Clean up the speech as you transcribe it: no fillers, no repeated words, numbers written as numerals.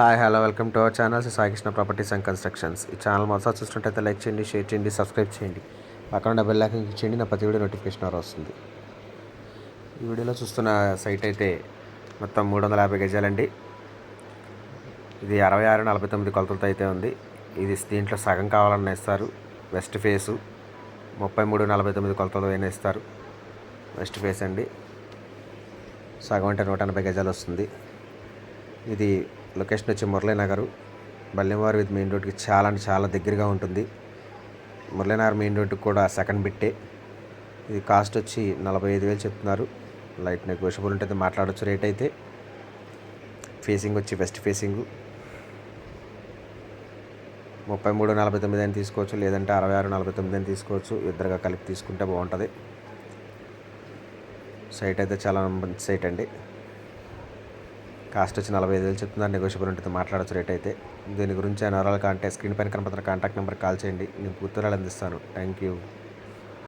Hi hello welcome to our channel Sai Krishna properties and constructions. ఈ channel మొదటి చూస్తుంటే like చేయండి, షేర్ చేయండి, సబ్స్క్రైబ్ చేయండి. పక్కన బెల్ ఐకాన్ క్లిక్ చేయండి. నా ప్రతి వీడియో నోటిఫికేషన్ వస్తుంది. ఈ వీడియోలో చూస్తున్న సైట్ అయితే మొత్తం 350 గజాలండి. ఇది 66-49 కొలతలతో అయితే ఉంది. ఇది దీంట్లో సగం కావాలన్నా ఇస్తారు. వెస్ట్ ఫేసు 33-49 కొలతలతో అయినా ఇస్తారు. వెస్ట్ ఫేస్ అండి. సగం అంటే 180 గజాలు వస్తుంది. ఇది లొకేషన్ వచ్చి మురళీనగర్, బల్లెంవారి విత్ మెయిన్ రోడ్కి చాలా అంటే చాలా దగ్గరగా ఉంటుంది. మురళీనగర్ మెయిన్ రోడ్కి కూడా సెకండ్ బిట్టే. ఇది కాస్ట్ వచ్చి 45,000 చెప్తున్నారు. లైట్ నెగోషియబుల్ ఉంటుంది, మాట్లాడవచ్చు. రేట్ అయితే ఫేసింగ్ వచ్చి వెస్ట్ ఫేసింగ్ 33-49 అని తీసుకోవచ్చు, లేదంటే 66-49 అని తీసుకోవచ్చు. ఇద్దరుగా కలిపి తీసుకుంటే బాగుంటుంది. సైట్ అయితే చాలా మంచి సైట్ అండి. కాస్ట్ వచ్చి 45,000 చెప్తున్నారు. నెగోషియబుల్ ఉంటుంది, మాట్లాడచ్చు. రేట్ అయితే దీని గురించి వివరాలు స్క్రీన్ పైన కనపడుతున్న కాంటాక్ట్ నెంబర్కి కాల్ చేయండి. నేను పూర్తి వివరాలు అందిస్తాను. Thank you.